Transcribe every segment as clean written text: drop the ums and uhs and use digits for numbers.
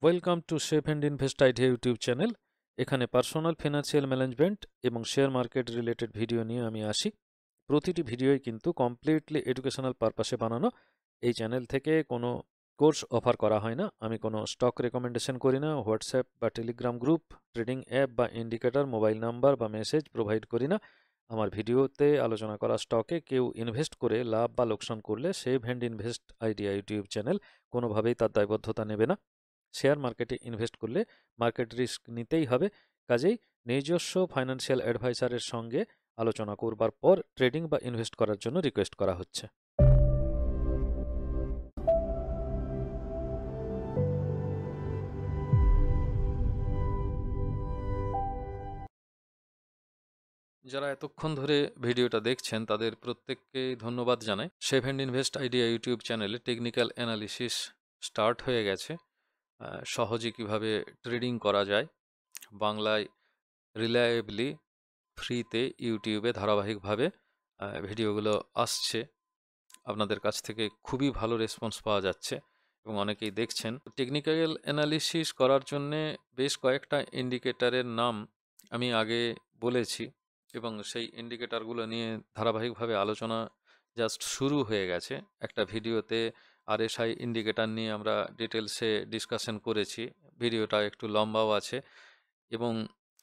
Welcome to save and invest idea YouTube channel. এখানে personal financial management এবং share market related video নিয়ে আমি আসি। প্রতিটি ভিডিওই কিন্তু কমপ্লিটলি এডুকেশনাল পারপাসে বানানো। এই চ্যানেল থেকে কোনো কোর্স অফার করা হয় না। আমি কোনো স্টক রেকমেন্ডেশন করি না, হোয়াটসঅ্যাপ বা টেলিগ্রাম গ্রুপ, ট্রেডিং অ্যাপ বা ইন্ডিকেটর, মোবাইল নাম্বার বা মেসেজ প্রোভাইড করি না। আমার ভিডিওতে আলোচনা করা স্টকে কেউ ইনভেস্ট করে লাভ বা লোকসান করলে save and invest idea YouTube channel কোনোভাবেই তার দায়বদ্ধতা নেবে না। শেয়ার মার্কেটে ইনভেস্ট করলে মার্কেট রিস্ক নিতেই হবে। কাজেই নিজস্ব ফাইন্যান্সিয়াল অ্যাডভাইসারের সঙ্গে আলোচনা করবার পর ট্রেডিং বা ইনভেস্ট করার জন্য রিকোয়েস্ট করা হচ্ছে। যারা এতক্ষণ ধরে ভিডিওটা দেখছেন তাদের প্রত্যেককে ধন্যবাদ জানাই। Save and invest idea YouTube চ্যানেলে টেকনিক্যাল অ্যানালিসিস স্টার্ট হয়ে গেছে। সহজে কিভাবে ট্রেডিং করা যায় বাংলায় রিলায়েবলি ফ্রিতে ইউটিউবে ধারাবাহিকভাবে ভিডিওগুলো আসছে। আপনাদের কাছ থেকে খুবই ভালো রেসপন্স পাওয়া যাচ্ছে এবং অনেকেই দেখছেন। টেকনিক্যাল অ্যানালিসিস করার জন্যে বেশ কয়েকটা ইন্ডিকেটরের নাম আমি আগে বলেছি এবং সেই ইন্ডিকেটরগুলো নিয়ে ধারাবাহিকভাবে আলোচনা জাস্ট শুরু হয়ে গেছে। একটা ভিডিওতে আরএসআই ইন্ডিকেটর নিয়ে আমরা ডিটেলসে ডিসকাশন করেছি, ভিডিওটা একটু লম্বাও আছে এবং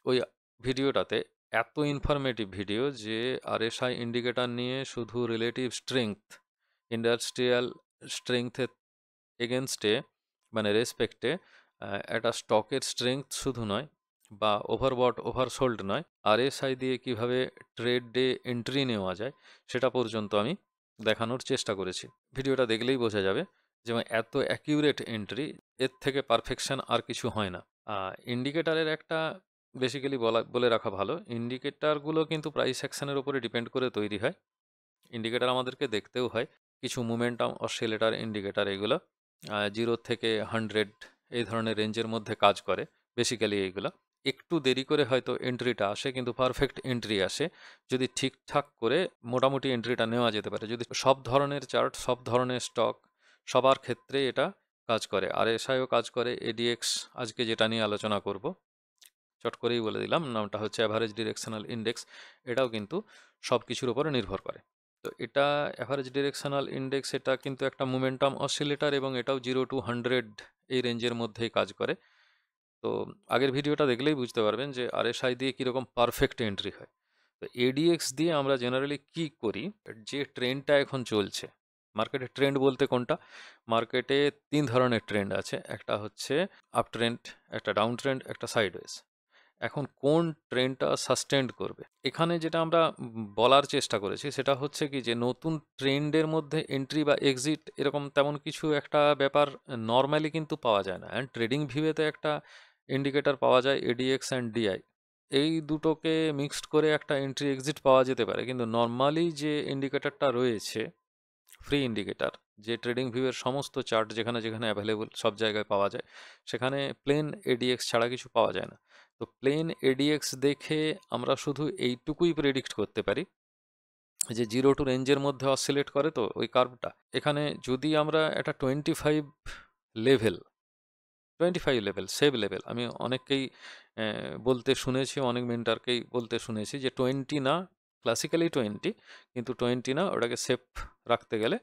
ওই ভিডিওটাতে এত ইনফরমেটিভ ভিডিও যে আরএসআই ইন্ডিকেটর নিয়ে শুধু রিলেটিভ স্ট্রেংথ, ইন্ডাস্ট্রিয়াল স্ট্রেংথের এগেনস্টে মানে রেসপেক্টে একটা স্টকের স্ট্রেংথ শুধু নয় বা ওভারবট ওভারসোল্ড নয়, আরএসআই দিয়ে কিভাবে ট্রেড ডে এন্ট্রি নেওয়া যায় সেটা পর্যন্ত আমি দেখানোর চেষ্টা করেছি। ভিডিওটা দেখলেই বোঝা যাবে যে এত অ্যাকিউরেট এন্ট্রি, এর থেকে পারফেকশন আর কিছু হয় না। ইন্ডিকেটারের একটা বেসিক্যালি বলে রাখা ভালো, ইন্ডিকেটারগুলো কিন্তু প্রাইস অ্যাকশনের উপরে ডিপেন্ড করে তৈরি হয়। ইন্ডিকেটার আমাদেরকে দেখতেও হয়, কিছু মোমেন্টাম অসিলেটর ইন্ডিকেটার, এগুলো 0 থেকে 100 এই ধরনের রেঞ্জের মধ্যে কাজ করে বেসিক্যালি। এইগুলো একটু দেরি করে হয়তো এন্ট্রিটা আসে, কিন্তু পারফেক্ট এন্ট্রি আসে যদি ঠিকঠাক করে মোটামুটি এন্ট্রিটা নেওয়া যেতে পারে। যদি সব ধরনের চার্ট, সব ধরনের স্টক, সবার ক্ষেত্রে এটা কাজ করে। আরএসআইও কাজ করে, এডিএক্স আজকে যেটা নিয়ে আলোচনা করব চট করেই বলে দিলাম, নামটা হচ্ছে অ্যাভারেজ ডিরেকশনাল ইন্ডেক্স। এটাও কিন্তু সব কিছুর উপরে নির্ভর করে। তো এটা অ্যাভারেজ ডিরেকশনাল ইন্ডেক্স, এটা কিন্তু একটা মোমেন্টাম অসিলেটর এবং এটাও 0 to 100 এই রেঞ্জের মধ্যেই কাজ করে। তো আগের ভিডিওটা দেখলেই বুঝতে পারবেন যে আরএসআই দিয়ে কীরকম পারফেক্ট এন্ট্রি হয়। তো এডিএক্স দিয়ে আমরা জেনারেলি কি করি, যে ট্রেন্ডটা এখন চলছে মার্কেটে, ট্রেন্ড বলতে কোনটা, মার্কেটে 3 ধরনের ট্রেন্ড আছে। একটা হচ্ছে আপ ট্রেন্ড, একটা ডাউন ট্রেন্ড, একটা সাইডওয়েজ। এখন কোন ট্রেন্ডটা সাস্টেন্ড করবে, এখানে যেটা আমরা বলার চেষ্টা করেছি সেটা হচ্ছে কি, যে নতুন ট্রেন্ডের মধ্যে এন্ট্রি বা এক্সিট এরকম তেমন কিছু একটা ব্যাপার নর্মালি কিন্তু পাওয়া যায় না। অ্যান্ড ট্রেডিং ভিউতে একটা ইন্ডিকেটর পাওয়া যায় এডিএক্স অ্যান্ড ডিআই, এই দুটোকে মিক্সড করে একটা এন্ট্রি এক্সিট পাওয়া যেতে পারে। কিন্তু নর্মালি যে ইন্ডিকেটরটা রয়েছে, ফ্রি ইন্ডিকেটর, যে ট্রেডিং ভিউয়ের সমস্ত চার্ট যেখানে যেখানে অ্যাভেলেবল সব জায়গায় পাওয়া যায়, সেখানে প্লেন এডিএক্স ছাড়া কিছু পাওয়া যায় না। তো প্লেন এডিএক্স দেখে আমরা শুধু এইটুকুই প্রেডিক্ট করতে পারি যে 0 টু রেঞ্জের মধ্যে অসিলেট করে, তো ওই কার্ভটা এখানে যদি আমরা একটা 25 লেভেল, 25 লেভেল সেভ লেভেল, আমি অনেককেই বলতে শুনেছি, অনেক মেন্টারকেই বলতে শুনেছি যে 20 না, ক্লাসিক্যালি 20, কিন্তু 20 না, ওটাকে সেফ রাখতে গেলে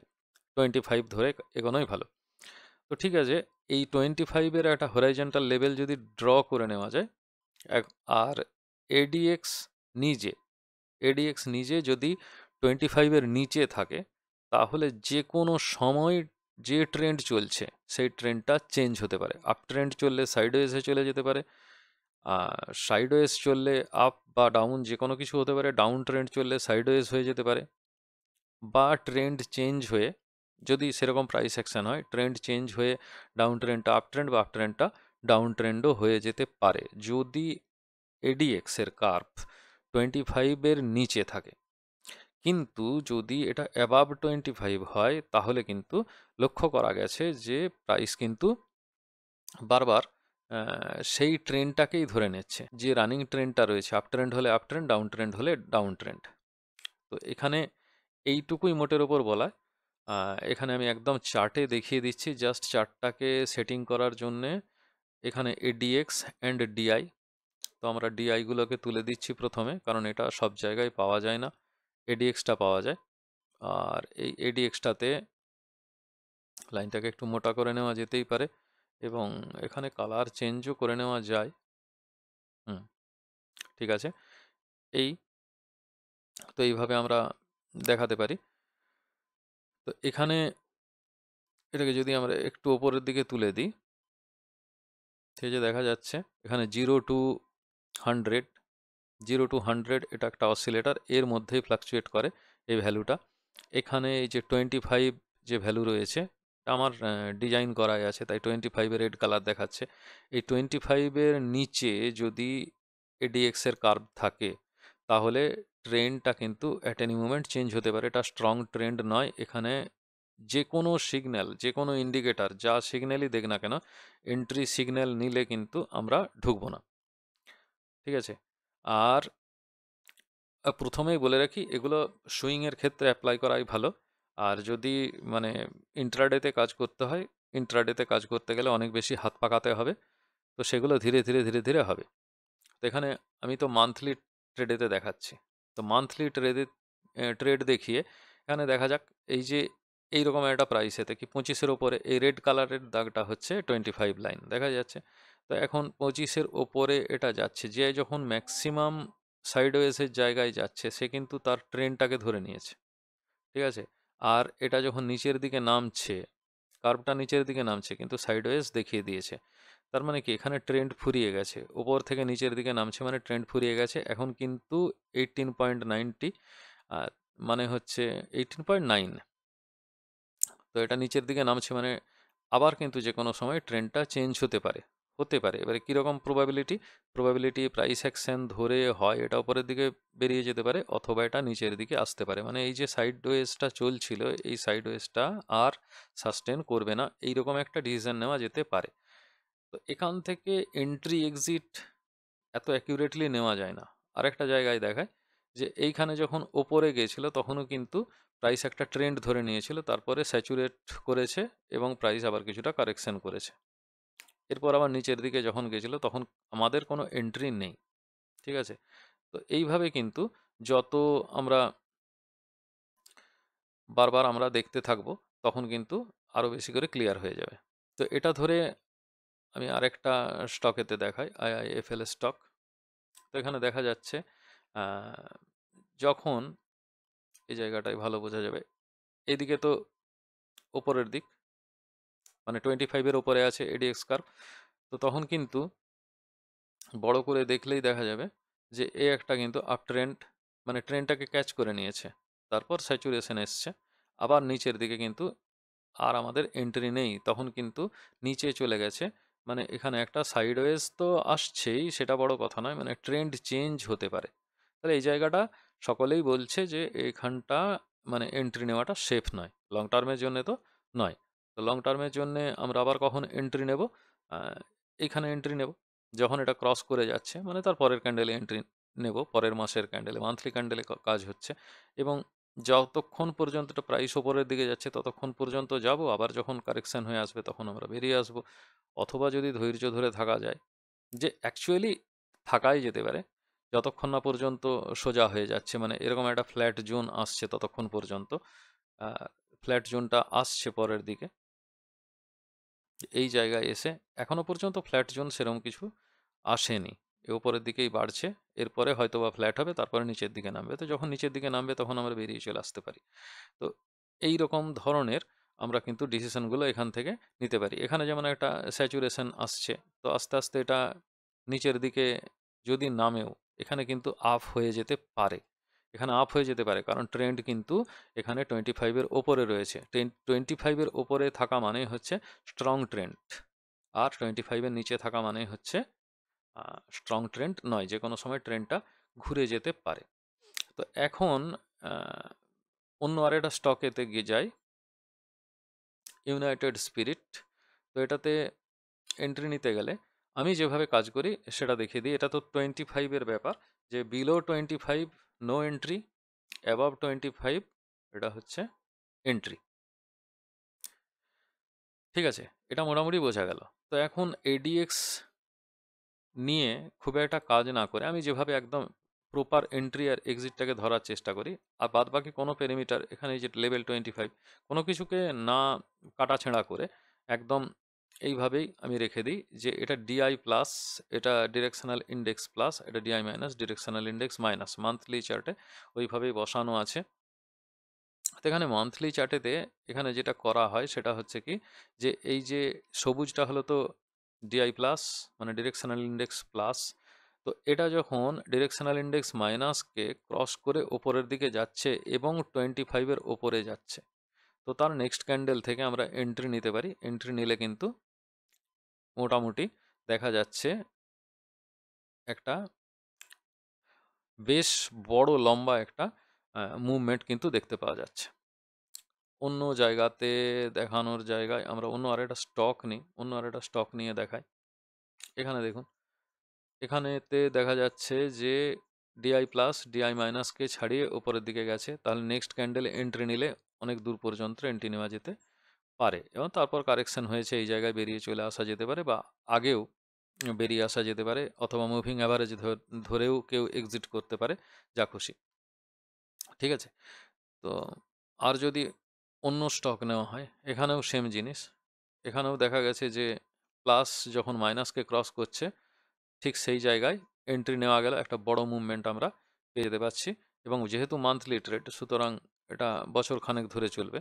25 ধরে এগোনোই ভালো। তো ঠিক আছে, এই 25-এর একটা হরাইজন্টাল লেভেল যদি ড্র করে নেওয়া যায়, আর এডিএক্স নিজে এডিএক্স নিজে যদি 25-এর নিচে থাকে, তাহলে যে কোনো সময় যে ট্রেন্ড চলছে সেই ট্রেন্ডটা চেঞ্জ হতে পারে। আপ ট্রেন্ড চললে সাইডওয়েজে চলে যেতে পারে, সাইডওয়েজ চললে আপ বা ডাউন যে কোনো কিছু হতে পারে, ডাউন ট্রেন্ড চললে সাইডওয়েজ হয়ে যেতে পারে, বা ট্রেন্ড চেঞ্জ হয়ে, যদি সেরকম প্রাইস অ্যাকশন হয়, ট্রেন্ড চেঞ্জ হয়ে ডাউন ট্রেন্ডটা আপ ট্রেন্ড বা আপ ট্রেন্ডটা ডাউন ট্রেন্ডও হয়ে যেতে পারে যদি এডিএক্স এর কার্ভ 25-এর নিচে থাকে। কিন্তু যদি এটা অ্যাবাভ 25 হয়, তাহলে কিন্তু লক্ষ্য করা গেছে যে প্রাইস কিন্তু বারবার সেই ট্রেন্ডটাকেই ধরে নিচ্ছে, যে রানিং ট্রেন্ডটা রয়েছে, আপ ট্রেন্ড হলে আপ ট্রেন্ড, ডাউন ট্রেন্ড হলে ডাউন ট্রেন্ড। তো এখানে এইটুকুই মোটের ওপর বলা। এখানে আমি একদম চার্টে দেখিয়ে দিচ্ছি, জাস্ট চার্টটাকে সেটিং করার জন্যে এখানে এডিএক্স অ্যান্ড ডিআই, তো আমরা ডিআইগুলোকে তুলে দিচ্ছি প্রথমে, কারণ এটা সব জায়গায় পাওয়া যায় না, এডিএক্সটা পাওয়া যায়। আর এই এডিএক্সটাতে লাইনটাকে একটু মোটা করে নেওয়া যেতেই পারে, এবং এখানে কালার চেঞ্জও করে নেওয়া যায়। ঠিক আছে, এই তো এইভাবে আমরা দেখাতে পারি। তো এখানে এটাকে যদি আমরা একটু ওপরের দিকে তুলে দিই, ঠিক আছে, দেখা যাচ্ছে এখানে 0 to 100, 0 to 100 এটা একটা অসিলেটর, এর মধ্যেই ফ্লাকচুয়েট করে এই ভ্যালুটা। এখানে এই যে 25 যে ভ্যালু রয়েছে, আমার ডিজাইন করাই আছে, তাই 25-এর রেড কালার দেখাচ্ছে। এই 25-এর নিচে যদি এডিএক্স এর কার্ভ থাকে, তাহলে ট্রেন্ডটা কিন্তু অ্যাট এনি মুমেন্ট চেঞ্জ হতে পারে, এটা স্ট্রং ট্রেন্ড নয়। এখানে যে কোনো সিগন্যাল, যে কোনো ইন্ডিকেটার, যা সিগন্যালই দেখ না কেন, এন্ট্রি সিগন্যাল নিলে কিন্তু আমরা ঢুকবো না। ঠিক আছে, আর প্রথমেই বলে রাখি, এগুলো সুইংয়ের ক্ষেত্রে অ্যাপ্লাই করাই ভালো। আর যদি মানে ইন্ট্রাডেতে কাজ করতে হয়, ইন্ট্রাডেতে কাজ করতে গেলে অনেক বেশি হাত পাকাতে হবে, তো সেগুলো ধীরে ধীরে ধীরে ধীরে হবে। তো এখানে আমি তো মান্থলি ট্রেডেতে দেখাচ্ছি, তো মান্থলি ট্রেড দেখিয়ে এখানে দেখা যাক, এই যে এইরকম একটা প্রাইসেতে কি 25-এর ওপরে এই রেড কালারের দাগটা হচ্ছে 25 লাইন দেখা যাচ্ছে। তো এখন 25-এর ওপরে এটা যাচ্ছে, যে যখন ম্যাক্সিমাম সাইডওয়েজের জায়গায় যাচ্ছে, সে কিন্তু তার ট্রেন্ডটাকে ধরে নিয়েছে। ঠিক আছে, আর এটা যখন নিচের দিকে নামছে, কার্ভটা নিচের দিকে নামছে কিন্তু সাইডওয়েজ দেখিয়ে দিয়েছে, তার মানে কি এখানে ট্রেন্ড ফুরিয়ে গেছে, উপর থেকে নিচের দিকে নামছে মানে ট্রেন্ড ফুরিয়ে গেছে। এখন কিন্তু 18.90, মানে হচ্ছে 18.9, তো এটা নিচের দিকে নামছে মানে আবার কিন্তু যে কোনো সময় ট্রেন্ডটা চেঞ্জ হতে পারে। এবারে কীরকম প্রবাবিলিটি প্রাইস অ্যাকশন ধরে হয় এটা উপরের দিকে বেরিয়ে যেতে পারে, অথবা এটা নিচের দিকে আসতে পারে। মানে এই যে সাইডওয়েজটা চলছিল, এই সাইডওয়েজটা আর সাস্টেন করবে না, এইরকম একটা ডিসিশন নেওয়া যেতে পারে। তো এখান থেকে এন্ট্রি এক্সিট এত অ্যাকিউরেটলি নেওয়া যায় না। আরেকটা জায়গায় দেখায় যে এইখানে যখন ওপরে গিয়েছিল তখনও কিন্তু প্রাইস একটা ট্রেন্ড ধরে নিয়েছিল, তারপরে স্যাচুরেট করেছে এবং প্রাইস আবার কিছুটা কারেকশন করেছে। এরপর আবার নিচের দিকে যখন গেছিল তখন আমাদের কোনো এন্ট্রি নেই। ঠিক আছে, তো এইভাবে কিন্তু যত আমরা বারবার আমরা দেখতে থাকবো, তখন কিন্তু আরও বেশি করে ক্লিয়ার হয়ে যাবে। তো এটা ধরে আমি আরেকটা স্টকেতে দেখাই, আইআইএফএল স্টক। তো এখানে দেখা যাচ্ছে যখন এই জায়গাটায় ভালো বোঝা যাবে, এদিকে তো ওপরের দিক, মানে 25-এর ওপরে আছে এডিএক্স কার্ভ, তো তখন কিন্তু বড় করে দেখলেই দেখা যাবে যে এ একটা কিন্তু আপ ট্রেন্ড, মানে ট্রেন্ডটাকে ক্যাচ করে নিয়েছে, তারপর স্যাচুরেশন এসছে, আবার নিচের দিকে কিন্তু আর আমাদের এন্ট্রি নেই, তখন কিন্তু নিচে চলে গেছে। মানে এখানে একটা সাইডওয়েজ তো আসছেই, সেটা বড় কথা নয়, মানে ট্রেন্ড চেঞ্জ হতে পারে। তাহলে এই জায়গাটা সকলেই বলছে যে এইখানটা মানে এন্ট্রি নেওয়াটা সেফ নয়, লং টার্মের জন্য তো নয়। তো লং টার্মের জন্য আমরা আবার কখন এন্ট্রি নেব? এইখানে এন্ট্রি নেব যখন এটা ক্রস করে যাচ্ছে, মানে তার পরের ক্যান্ডেলে এন্ট্রি নেব, পরের মাসের ক্যান্ডেলে, মান্থলি ক্যান্ডেলে কাজ হচ্ছে, এবং যতক্ষণ পর্যন্ত এটা প্রাইস ওপরের দিকে যাচ্ছে ততক্ষণ পর্যন্ত যাব, আবার যখন কারেকশন হয়ে আসবে তখন আমরা বেরিয়ে আসব। অথবা যদি ধৈর্য ধরে থাকা যায়, যে অ্যাকচুয়ালি থাকাই যেতে পারে যতক্ষণ না পর্যন্ত সোজা হয়ে যাচ্ছে, মানে এরকম একটা ফ্ল্যাট জোন আসছে ততক্ষণ পর্যন্ত। ফ্ল্যাট জোনটা আসছে পরের দিকে, এই জায়গায় এসে এখনো পর্যন্ত ফ্ল্যাট জোন সেরকম কিছু আসেনি, এ উপরের দিকেই বাড়ছে, এরপরে হয়তো বা ফ্ল্যাট হবে, তারপরে নিচের দিকে নামবে। তো যখন নিচের দিকে নামবে তখন আমরা বেরিয়ে চলে আসতে পারি। তো এই রকম ধরনের আমরা কিন্তু ডিসিশনগুলো এখান থেকে নিতে পারি। এখানে যেমন একটা স্যাচুরেশন আসছে, তো আস্তে আস্তে এটা নিচের দিকে যদি নামেও, এখানে কিন্তু আপ হয়ে যেতে পারে, এখানে আপ হয়ে যেতে পারে, কারণ ট্রেন্ড কিন্তু এখানে 25-এর ওপরে রয়েছে। 25-এর ওপরে থাকা মানে হচ্ছে স্ট্রং ট্রেন্ড, আর 25-এর নিচে থাকা মানে হচ্ছে স্ট্রং ট্রেন্ড নয়, যে কোনো সময় ট্রেন্ডটা ঘুরে যেতে পারে। তো এখন অন্য আরেকটা স্টকেতে গিয়ে যাই, ইউনাইটেড স্পিরিট। তো এটাতে এন্ট্রি নিতে গেলে আমি যেভাবে কাজ করি সেটা দেখিয়ে দিই। এটা তো 25-এর ব্যাপার, যে বিলো 25 নো এন্ট্রি, অ্যাবাভ 25 এটা হচ্ছে এন্ট্রি। ঠিক আছে, এটা মোটামুটি বোঝা গেল। তো এখন এডিএক্স নিয়ে খুব একটা কাজ না করে আমি যেভাবে একদম প্রপার এন্ট্রি আর এক্সিটটাকে ধরার চেষ্টা করি, আর বাদ বাকি কোনো পেরিমিটার এখানে এই যে লেভেল 25 কোনো কিছুকে না কাটাছেঁড়া করে একদম এইভাবেই আমি রেখে দিই যে এটা ডিআই প্লাস, এটা ডিরেকশনাল ইন্ডেক্স প্লাস, এটা DI minus, directional index minus, monthly চার্টে ওইভাবেই বসানো আছে। তো এখানে মান্থলি চার্টেতে এখানে যেটা করা হয় সেটা হচ্ছে কি, যে এই যে সবুজটা হলো তো ডিআই প্লাস মানে ডিরেকশনাল ইন্ডেক্স প্লাস, তো এটা যখন ডিরেকশনাল ইন্ডেক্স মাইনাসকে ক্রস করে ওপরের দিকে যাচ্ছে এবং 25-এর ওপরে যাচ্ছে, তো তার নেক্সট ক্যান্ডেল থেকে আমরা এন্ট্রি নিতে পারি। এন্ট্রি নিলে কিন্তু মোটামুটি দেখা যাচ্ছে একটা বেশ বড় লম্বা একটা মুভমেন্ট কিন্তু দেখতে পাওয়া যাচ্ছে। অন্য জায়গাতে দেখানোর জায়গায় আমরা অন্য আরেকটা স্টক নিই, অন্য আরেকটা স্টক নিয়ে দেখাই। এখানে দেখুন, এখানেতে দেখা যাচ্ছে যে ডিআই প্লাস ডিআই মাইনাসকে ছাড়িয়ে উপরের দিকে গেছে, তাহলে নেক্সট ক্যান্ডেলে এন্ট্রি নিলে অনেক দূর পর্যন্ত এন্ট্রি নেওয়া যেতে পারে এবং তারপর কারেকশন হয়েছে এই জায়গায় বেরিয়ে চলে আসা যেতে পারে বা আগেও বেরিয়ে আসা যেতে পারে, অথবা মুভিং অ্যাভারেজ ধরেও কেউ এক্সিট করতে পারে, যা খুশি। ঠিক আছে, তো আর যদি অন্য স্টক নেওয়া হয় এখানেও সেম জিনিস, এখানেও দেখা গেছে যে প্লাস যখন মাইনাসকে ক্রস করছে ঠিক সেই জায়গায় এন্ট্রি নেওয়া গেল, একটা বড় মুভমেন্ট আমরা পেয়ে যেতে পারছি এবং যেহেতু মান্থলি ট্রেড সুতরাং এটা বছর খানেক ধরে চলবে।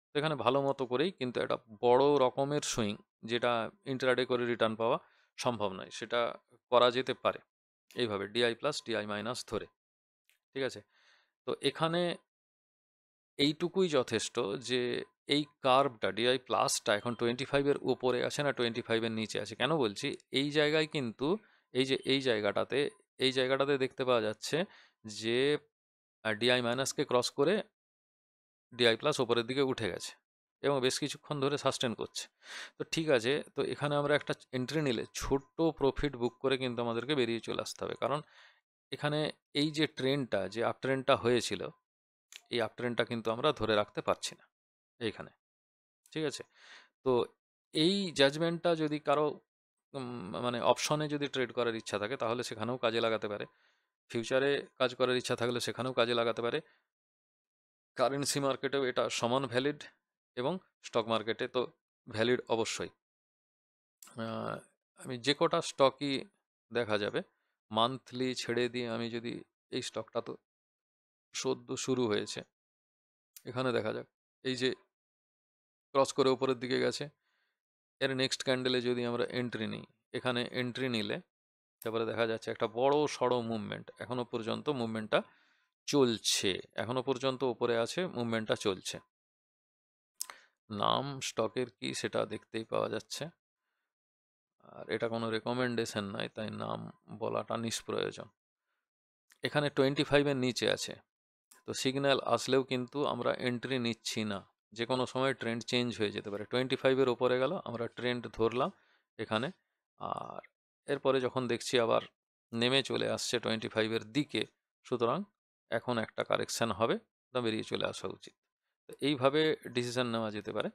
তো এখানে ভালো মতো করেই কিন্তু একটা বড় রকমের সুইং, যেটা ইন্ট্রাডে করে রিটার্ন পাওয়া সম্ভব নয়, সেটা করা যেতে পারে এইভাবে ডিআই প্লাস ডিআই মাইনাস ধরে। ঠিক আছে, তো এখানে এইটুকুই যথেষ্ট যে এই কার্ভটা ডিআই প্লাসটা এখন 25-এর উপরে আছে না 25-এর নিচে আছে। কেন বলছি, এই জায়গায় কিন্তু এই যে এই জায়গাটাতে দেখতে পাওয়া যাচ্ছে যে ডিআই মাইনাসকে ক্রস করে ডিআই প্লাস ওপরের দিকে উঠে গেছে এবং বেশ কিছুক্ষণ ধরে সাস্টেন করছে। তো ঠিক আছে, তো এখানে আমরা একটা এন্ট্রি নিলে ছোট্ট প্রফিট বুক করে কিন্তু আমাদেরকে বেরিয়ে চলে আসতে হবে, কারণ এখানে এই যে ট্রেনটা, যে আপ ট্রেনটা হয়েছিল, এই আপ ট্রেনটা কিন্তু আমরা ধরে রাখতে পারছি না এইখানে। ঠিক আছে, তো এই জাজমেন্টটা যদি কারো মানে অপশনে যদি ট্রেড করার ইচ্ছা থাকে তাহলে সেখানেও কাজে লাগাতে পারে, ফিউচারে কাজ করার ইচ্ছা থাকলে সেখানেও কাজে লাগাতে পারে, কারেন্সি মার্কেটেও এটা সমান ভ্যালিড এবং স্টক মার্কেটে তো ভ্যালিড অবশ্যই। আমি যে কটা স্টকই দেখা যাবে মান্থলি ছেড়ে দিয়ে, আমি যদি এই স্টকটা তো সদ্য শুরু হয়েছে, এখানে দেখা যাক এই যে ক্রস করে উপরের দিকে গেছে, এর নেক্সট ক্যান্ডেলে যদি আমরা এন্ট্রি নিই, এখানে এন্ট্রি নিলে তারপরে দেখা যাচ্ছে একটা বড় সড়ো মুভমেন্ট, এখনো পর্যন্ত মুভমেন্টটা চলছে, এখনো পর্যন্ত উপরে আছে, মুভমেন্টটা চলছে। নাম স্টকের কি সেটা দেখতেই পাওয়া যাচ্ছে, আর এটা কোনো রেকমেন্ডেশন নয় তাই নাম বলাটা নিষ্প্রয়োজন। এখানে 25-এর নিচে আছে, তো সিগন্যাল আসলেও কিন্তু আমরা এন্ট্রি নিচ্ছি না, যে কোনো সময় ট্রেন্ড চেঞ্জ হয়ে যেতে পারে। 25-এর ওপরে গেল, আমরা ট্রেন্ড ধরলাম এখানে, আর এরপরে যখন দেখছি আবার নেমে চলে আসছে 25-এর দিকে, সুতরাং এখন একটা কারেকশন হবে, তা বেরিয়ে চলে আসা উচিত। তো এইভাবে ডিসিশন নেওয়া যেতে পারে।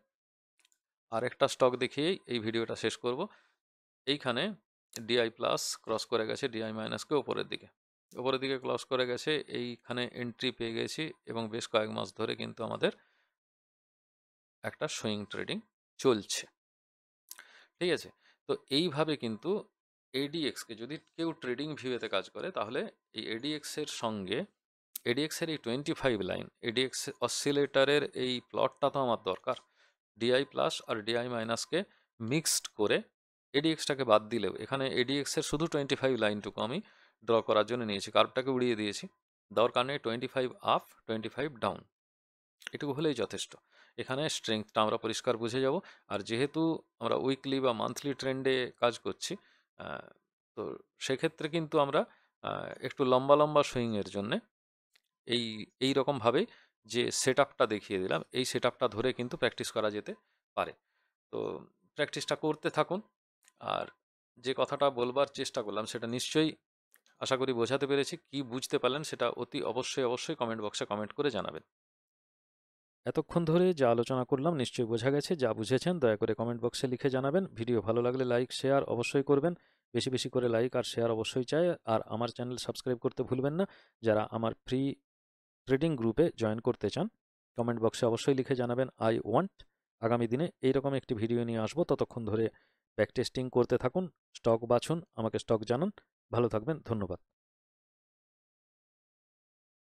আর একটা স্টক দেখিয়েই এই ভিডিওটা শেষ করব। এইখানে ডিআই প্লাস ক্রস করে গেছে ডিআই মাইনাসকে উপরের দিকে ক্রস করে গেছে, এইখানে এন্ট্রি পেয়ে গেছি এবং বেশ কয়েক মাস ধরে কিন্তু আমাদের একটা সুইং ট্রেডিং চলছে। ঠিক আছে, তো এইভাবে কিন্তু এডিএক্সকে যদি কেউ ট্রেডিং ভিউতে কাজ করে, তাহলে এই এডিএক্সের সঙ্গে এডিএক্সের এই 25 লাইন এডিএক্স অসিলেটারের এই প্লটটা তো আমার দরকার, ডিআই প্লাস আর ডিআই মাইনাসকে মিক্সড করে এডিএক্সটাকে বাদ দিলেও এখানে এডিএক্সের শুধু 25 লাইনটুকু আমি ড্র করার জন্য নিয়েছি, কার্ভটাকে উড়িয়ে দিয়েছি, দরকার নেই 25 আপ 25 ডাউন, এটুকু হলেই যথেষ্ট। এখানে স্ট্রেংথটা আমরা পরিষ্কার বুঝে যাব। আর যেহেতু আমরা উইকলি বা মান্থলি ট্রেন্ডে কাজ করছি, তো সেক্ষেত্রে কিন্তু আমরা একটু লম্বা লম্বা সুইংয়ের জন্যে এই এই রকমভাবেই যে সেট আপটা দেখিয়ে দিলাম, এই সেট আপটা ধরে কিন্তু প্র্যাকটিস করা যেতে পারে। তো প্র্যাকটিসটা করতে থাকুন। আর যে কথাটা বলবার চেষ্টা করলাম সেটা নিশ্চয়ই আশা করি বোঝাতে পেরেছি। কি বুঝতে পারলেন সেটা অতি অবশ্যই কমেন্ট বক্সে কমেন্ট করে জানাবেন। এতক্ষণ ধরে যা আলোচনা করলাম নিশ্চয়ই বোঝা গেছে। যা বুঝেছেন দয়া করে কমেন্ট বক্সে লিখে জানাবেন। ভিডিও ভালো লাগলে লাইক শেয়ার অবশ্যই করবেন। বেশি বেশি করে লাইক আর শেয়ার অবশ্যই চাই। আর আমার চ্যানেল সাবস্ক্রাইব করতে ভুলবেন না। যারা আমার ফ্রি ট্রেডিং গ্রুপে জয়েন করতে চান কমেন্ট বক্সে অবশ্যই লিখে জানাবেন আই ওয়ান্ট। আগামী দিনে এইরকম একটি ভিডিও নিয়ে আসবো। ততক্ষণ ধরে ব্যাক টেস্টিং করতে থাকুন, স্টক বাছুন, আমাকে স্টক জানান। ভালো থাকবেন, ধন্যবাদ।